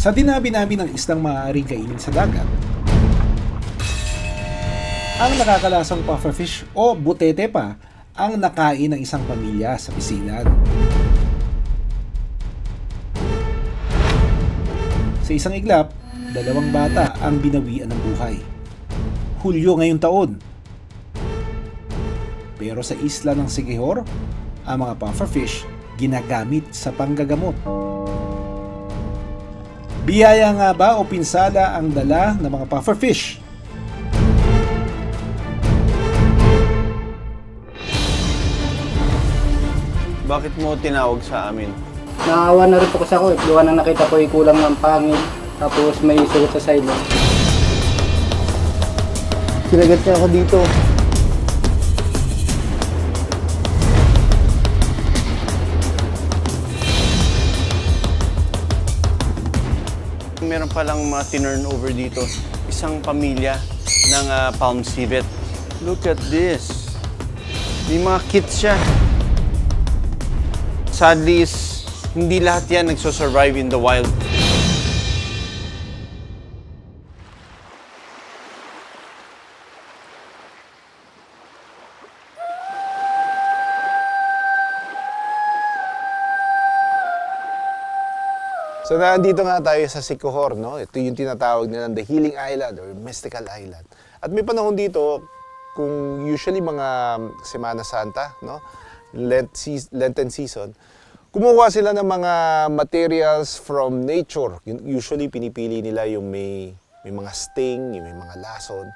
Sa dinabi-nabi ng isdang maaaring kainin sa dagat, ang nakakalasang pufferfish o butete pa ang nakain ng isang pamilya sa pisilan. Sa isang iglap, 2 bata ang binawian ng buhay. Hulyo ngayong taon. Pero sa isla ng Siquijor, ang mga pufferfish ginagamit sa panggagamot. Biyaya nga ba o pinsala ang dala ng mga pufferfish? Bakit mo tinawag sa amin? Naawa na rin po kasi ako. Gawa nang nakita ko kulang ng pangil. Tapos may sugat sa silo. Sinagat niya ako dito. Meron palang mga tinurn over dito. Isang pamilya ng palm civet. Look at this. May mga kits siya. Sadly, hindi lahat yan nagsosurvive in the wild. So nandito nga tayo sa Siquijor, no? Ito yung tinatawag nilang The Healing Island or Mystical Island. At may panahon dito, kung usually mga Semana Santa, no? Lenten season, kumukuha sila ng mga materials from nature. Usually pinipili nila yung may mga sting, yung may mga lason.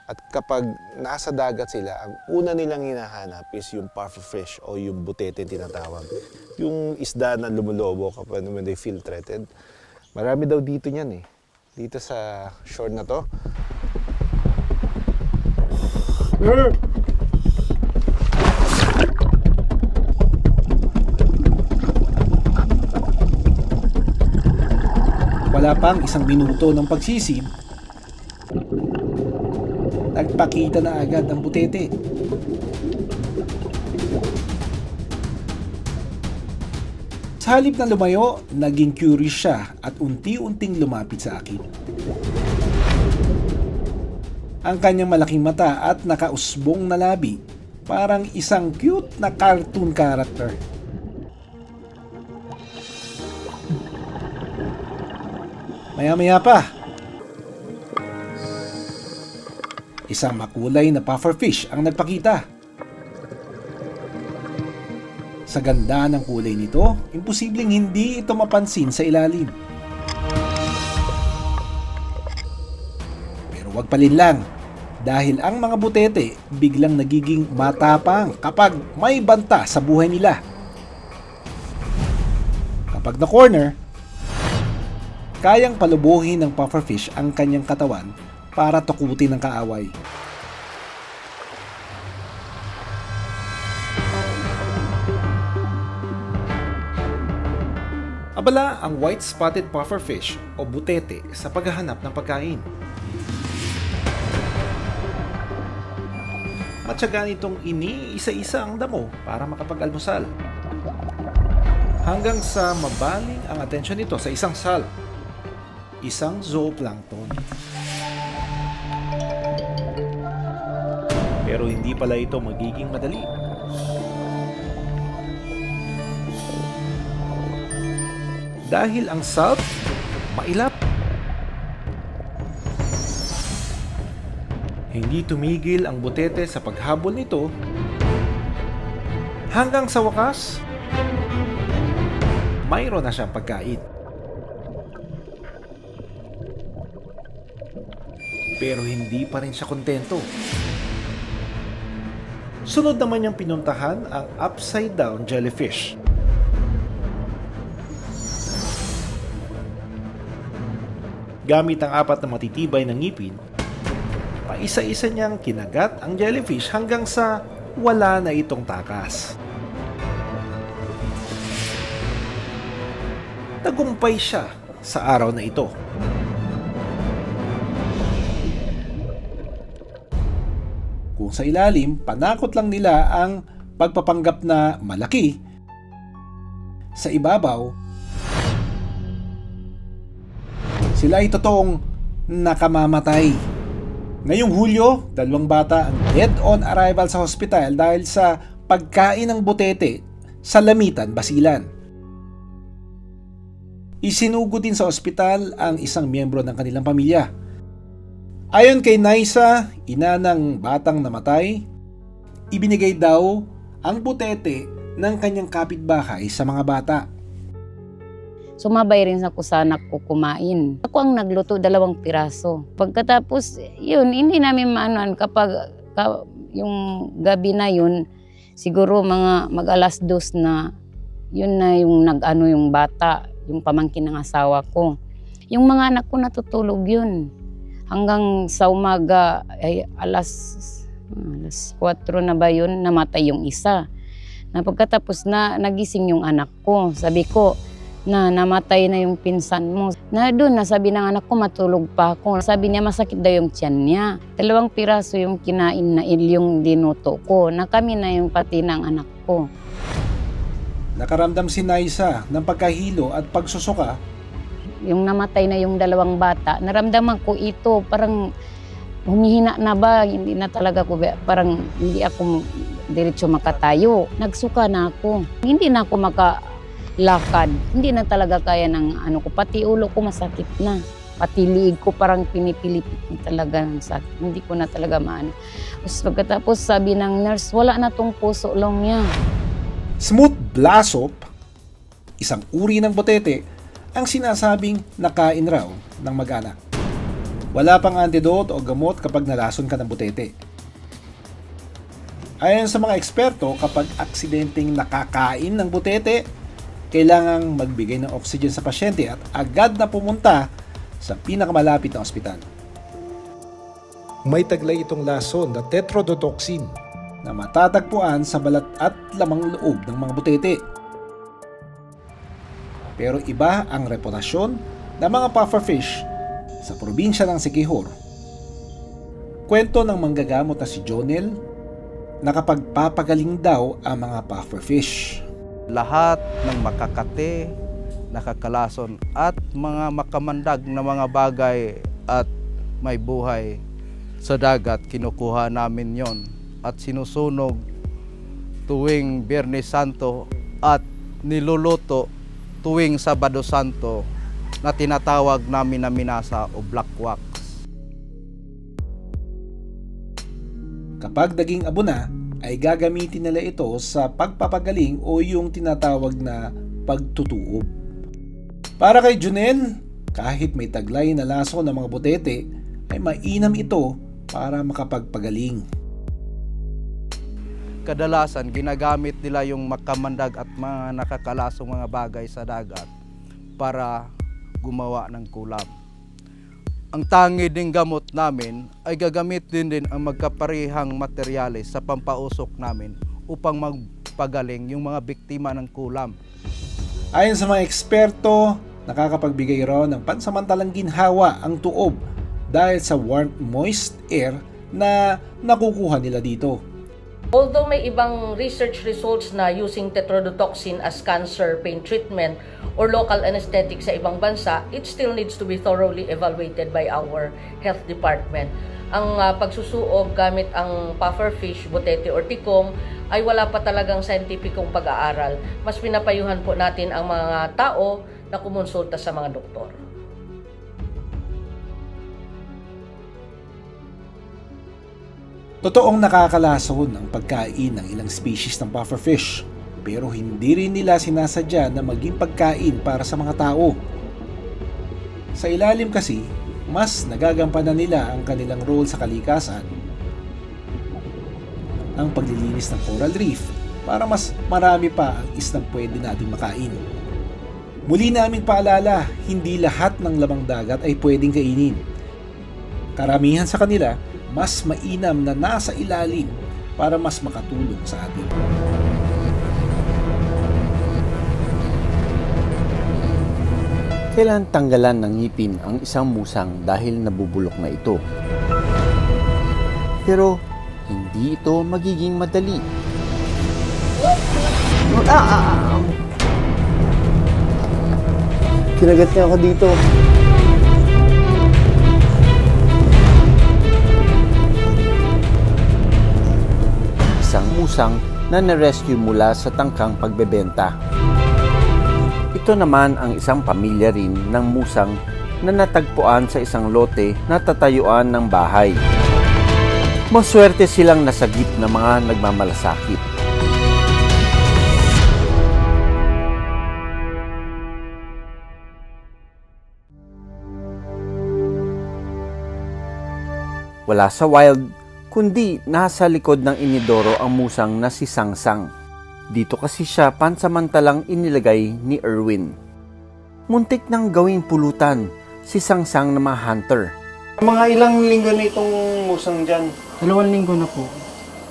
At kapag nasa dagat sila, ang una nilang hinahanap is yung pufferfish o yung butete tinatawag. Yung isda na lumulobo kapag when they feel threatened. Marami daw dito niyan eh. Dito sa shore na to. Wala pang 1 minuto ng pagsisid, nagpakita na agad ang butete. Sa halip na lumayo, naging curious siya at unti-unting lumapit sa akin. Ang kanyang malaking mata at nakausbong na labi, parang isang cute na cartoon character. Maya-maya pa, isang makulay na pufferfish ang nagpakita. Sa ganda ng kulay nito, imposibleng hindi ito mapansin sa ilalim. Pero wag palinlang, dahil ang mga butete biglang nagiging matapang kapag may banta sa buhay nila. Kapag na-corner, kayang palubuhin ng pufferfish ang kanyang katawan para tukutin ng kaaway. Abala ang white-spotted pufferfish o butete sa paghahanap ng pagkain. Matyaga nitong iniisa-isa ang damo para makapag-almusal. Hanggang sa mabaling ang atensyon nito sa isang salp, isang zooplankton. Pero hindi pala ito magiging madali. Dahil ang salp mailap. Hindi tumigil ang butete sa paghabol nito hanggang sa wakas, mayroon na siyang pagkain. Pero hindi pa rin siya kontento. Sunod naman niyang pinuntahan ang upside down jellyfish. Gamit ang 4 na matitibay na ngipin, paisa-isa niyang kinagat ang jellyfish hanggang sa wala na itong takas. Tagumpay siya sa araw na ito. Kung sa ilalim, panakot lang nila ang pagpapanggap na malaki. Sa ibabaw, sila ay totoong nakamamatay. Ngayong Hulyo, 2 bata ang dead on arrival sa hospital dahil sa pagkain ng butete sa Lamitan, Basilan. Isinugo din sa ospital ang isang miyembro ng kanilang pamilya. Ayon kay Naisa, ina ng batang namatay, ibinigay daw ang butete ng kanyang kapitbahay sa mga bata. Sumabay rin ako sa anak ko kumain. Ako ang nagluto 2 piraso. Pagkatapos, yun, hindi namin maanuan kapag yung gabi na yun, siguro mga mag-alas 2 na, yun na yung nag-ano yung bata, yung pamangkin ng asawa ko. Yung mga anak ko natutulog yun. Hanggang sa umaga, ay alas 4 na ba yun, namatay yung isa. Na pagkatapos na nagising yung anak ko, sabi ko, na namatay na yung pinsan mo. Na doon, nasabi ng anak ko, matulog pa ako. Sabi niya, masakit daw yung tiyan niya. 2 piraso yung kinain na yung dinuto ko, na kami na yung pati ng anak ko. Nakaramdam si Naisa ng pagkahilo at pagsusuka. Yung namatay na yung 2 bata, naramdaman ko ito, parang humihina na ba, hindi na talaga ko, parang hindi ako diretso makatayo. Nagsuka na ako. Hindi na ako makalakad. Hindi na talaga kaya ng ano ko. Pati ulo ko masakit na. Pati liig ko parang pinipilipit na talaga ng sakit. Hindi ko na talaga maano. Pagkatapos sabi ng nurse, wala na tong puso long niya. Smooth Blasop, isang uri ng butete, ang sinasabing nakain raw ng mag-anak. Wala pang antidote o gamot kapag nalason ka ng butete. Ayon sa mga eksperto, kapag aksidenteng nakakain ng butete, kailangang magbigay ng oxygen sa pasyente at agad na pumunta sa pinakamalapit na ospital. May taglay itong lason na tetrodotoxin na matatagpuan sa balat at lamang loob ng mga butete. Pero iba ang reputasyon ng mga pufferfish sa probinsya ng Siquijor. Kwento ng manggagamot na si Jonel na kapag papagaling daw ang mga pufferfish. Lahat ng makakate, nakakalason at mga makamandag na mga bagay at may buhay sa dagat, kinukuha namin yon at sinusunog tuwing Biyernes Santo at niluluto tuwing Sabado Santo na tinatawag namin na minasa o black wax. Kapag naging abo na, ay gagamitin nila ito sa pagpapagaling o yung tinatawag na pagtutuob. Para kay Junel, kahit may taglay na laso ng mga butete, ay mainam ito para makapagpagaling. Kadalasan, ginagamit nila yung makamandag at mga nakakalasong mga bagay sa dagat para gumawa ng kulam. Ang tangi ding gamot namin ay gagamitin din ang magkaparehang materyales sa pampausok namin upang magpagaling yung mga biktima ng kulam. Ayon sa mga eksperto, nakakapagbigay raw ng pansamantalang ginhawa ang tuob dahil sa warm, moist air na nakukuha nila dito. Although may ibang research results na using tetrodotoxin as cancer pain treatment or local anesthetic sa ibang bansa, it still needs to be thoroughly evaluated by our health department. Ang pagsusuog gamit ang pufferfish, butete or tikom ay wala pa talagang scientificong pag-aaral. Mas pinapayuhan po natin ang mga tao na kumonsulta sa mga doktor. Totoong nakakalason ang pagkain ng ilang species ng pufferfish, pero hindi rin nila sinasadya na maging pagkain para sa mga tao. Sa ilalim kasi, mas nagagampanan nila ang kanilang role sa kalikasan. Ang paglilinis ng coral reef para mas marami pa ang isdang pwede nating makain. Muli naming paalala, hindi lahat ng lamang dagat ay pwedeng kainin. Karamihan sa kanila, mas mainam na nasa ilalim para mas makatulong sa atin. Kailan tanggalan ng ngipin ang isang musang dahil nabubulok na ito? Pero hindi ito magiging madali. Kinagat niya ako dito. musang na narescue mula sa tangkang pagbebenta. Ito naman ang isang pamilya rin ng musang na natagpuan sa isang lote na tatayuan ng bahay. Maswerte silang nasagip ng mga nagmamalasakit. Wala sa wild, kundi nasa likod ng inidoro ang musang na si Sangsang. Dito kasi siya pansamantalang inilagay ni Erwin. Muntik nang gawing pulutan si Sangsang na mga hunter. Mga ilang linggo na itong musang dyan? 2 linggo na po.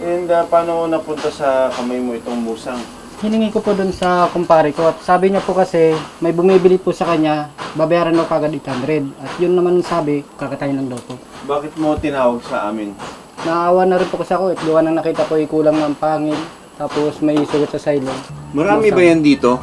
And paano napunta sa kamay mo itong musang? Hiningi ko po dun sa kumpare ko at sabi niya po kasi may bumibili po sa kanya, babayaran daw kagad 800. At yun naman sabi, kakatayin lang daw po. Bakit mo tinawag sa amin? Naawa na rin po kasi ako, itluan ang nakita ko kulang ng pangil, tapos may sugat sa silong. Marami ba yan dito?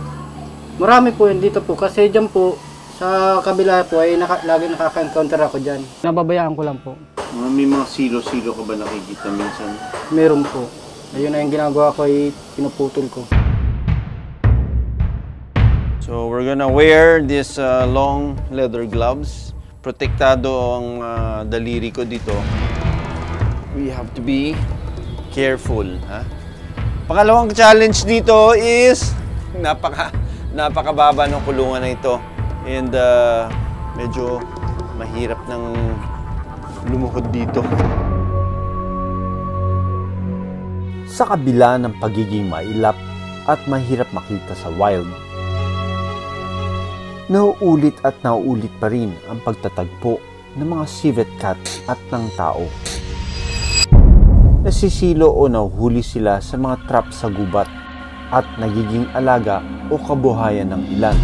Marami po yan dito po kasi dyan po, sa kabila po ay lagi nakaka-encounter ako dyan. Nababayaan ko lang po. May mga silo-silo ka ba nakikita minsan? Meron po. Ayun na yung ginagawa ko ay pinuputol ko. So we're gonna wear these long leather gloves. Protektado ang daliri ko dito. We have to be careful, ha? Pangalawang challenge dito is napakababa ng kulungan na ito. And medyo mahirap nang lumuhod dito. Sa kabila ng pagiging mailap at mahirap makita sa wild, nauulit at nauulit pa rin ang pagtatagpo ng mga civet cat at ng tao. Nasisilo o nahuhuli sila sa mga trap sa gubat at nagiging alaga o kabuhayan ng ilan.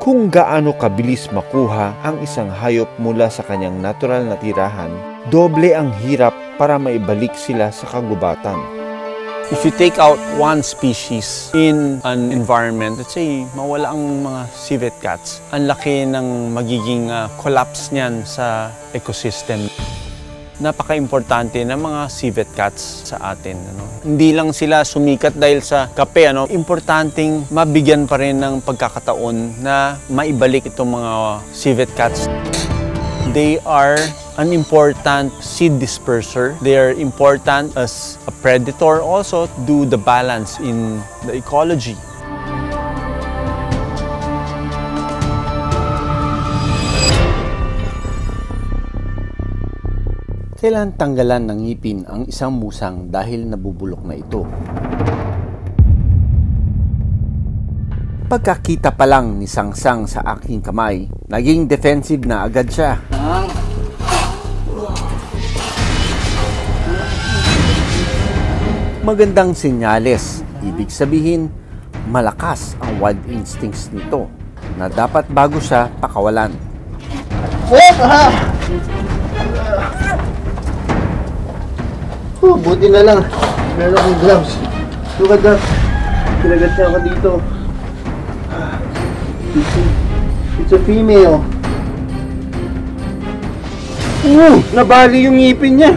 Kung gaano kabilis makuha ang isang hayop mula sa kanyang natural na tirahan, doble ang hirap para maibalik sila sa kagubatan. If you take out one species in an environment, let's say mawala ang mga civet cats, ang laki ng magiging collapse niyan sa ecosystem. Napaka-importante ng mga civet cats sa atin. Hindi lang sila sumikat dahil sa kape. Importanteng mabigyan pa rin ng pagkakataon na maibalik itong mga civet cats. They are an important seed disperser. They are important as a predator also to do the balance in the ecology. Kailan tanggalan ng ngipin ang isang musang dahil nabubulok na ito? Pagkakita pa lang ni Sangsang sa aking kamay, naging defensive na agad siya. Magandang senyales, ibig sabihin, malakas ang wild instincts nito na dapat bago siya pakawalan. Buti na lang. Meron akong gloves. Look at that. Kinagat niya ako dito. It's a female. Nabali yung ngipin niya.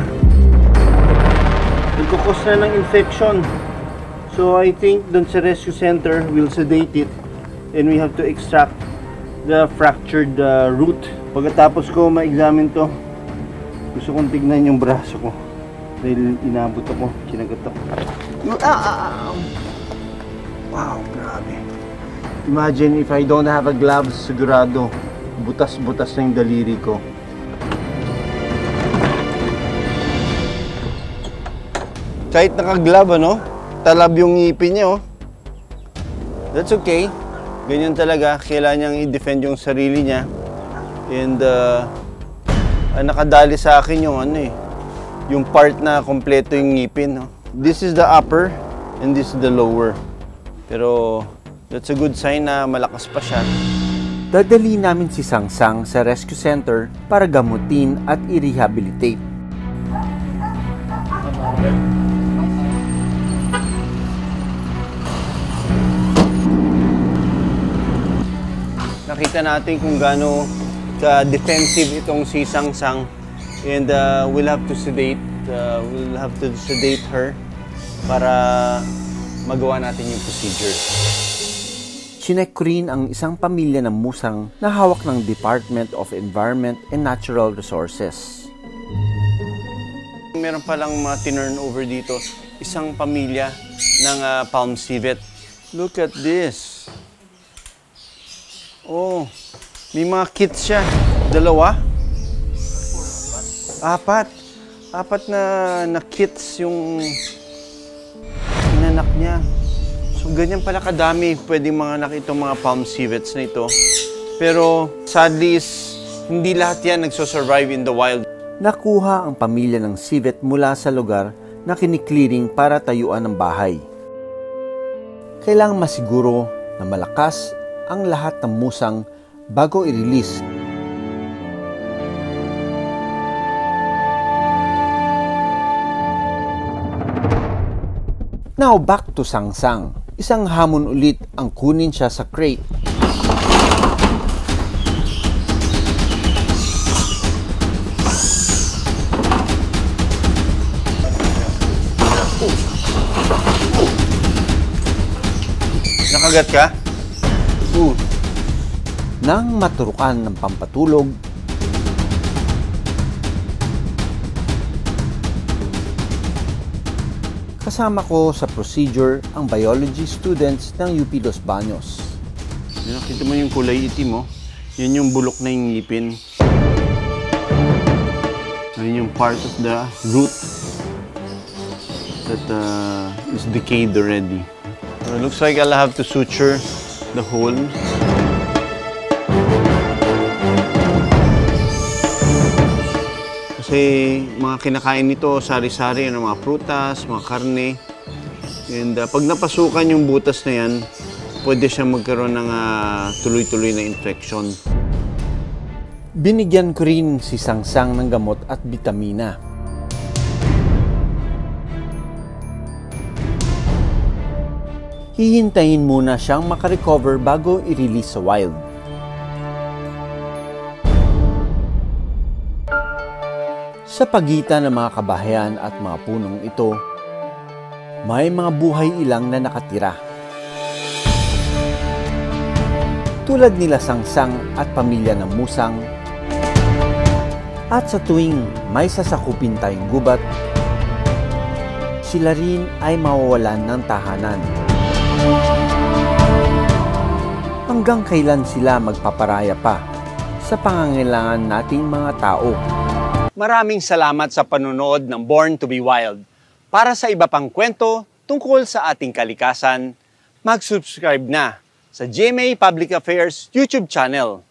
Nagkukos na ng infection. So I think dun sa rescue center, we'll sedate it. And we have to extract the fractured root. Pagkatapos ko ma-examine to, gusto kong tignan yung braso ko. Dahil inabot ako, kinagat ako. Wow, grabe. Imagine if I don't have a gloves, sigurado, butas-butas na yung daliri ko. Kahit naka-glove, talab yung ngipin niya, That's okay. Ganyan talaga, kailangan niyang i-defend yung sarili niya. And nakadali sa akin yung yung part na kompleto yung ngipin. This is the upper and this is the lower. Pero that's a good sign na malakas pa siya. Dadali namin si Sangsang sa rescue center para gamutin at i-rehabilitate. Nakita natin kung gaano ka-defensive itong si Sangsang. And we'll have to sedate her para magawa natin yung procedure. Chinek ko rin ang isang pamilya ng musang na hawak ng Department of Environment and Natural Resources. Meron palang mga tinurn over dito, isang pamilya ng palm civet. Look at this. Oh, may mga kits siya. 2? 4 na kits yung inanak niya. So, ganyan pala kadami pwedeng manganak itong mga palm civets na ito. Pero, sadly, hindi lahat yan nagsosurvive in the wild. Nakuha ang pamilya ng civet mula sa lugar na kiniklearing para tayuan ng bahay. Kailangang masiguro na malakas ang lahat ng musang bago i-release. Now back to Sangsang. Isang hamon ulit ang kunin siya sa crate. Nakagat ka? Nang maturukan ng pampatulog, kasama ko sa procedure ang biology students ng UP Los Baños. Nakita mo yung kulay itim mo? Yan yung bulok na yung ngipin. Yan yung part of the root that is decayed already. So it looks like I'll have to suture the hole. Kasi mga kinakain nito, sari-sari, mga prutas, mga karne. And pag napasukan yung butas na yan, pwede siya magkaroon ng tuloy-tuloy na infection. Binigyan ko rin si Sangsang ng gamot at bitamina. Hihintayin muna siyang makarecover bago i-release sa wild. Sa pagitan ng mga kabahayan at mga punong ito, may mga buhay ilang na nakatira. Tulad nila Sangsang at pamilya ng musang, at sa tuwing may sasakupin tayong gubat, sila rin ay mawawalan ng tahanan. Hanggang kailan sila magpaparaya pa sa pangangailangan nating mga tao? Maraming salamat sa panonood ng Born to be Wild. Para sa iba pang kwento tungkol sa ating kalikasan, mag-subscribe na sa GMA Public Affairs YouTube channel.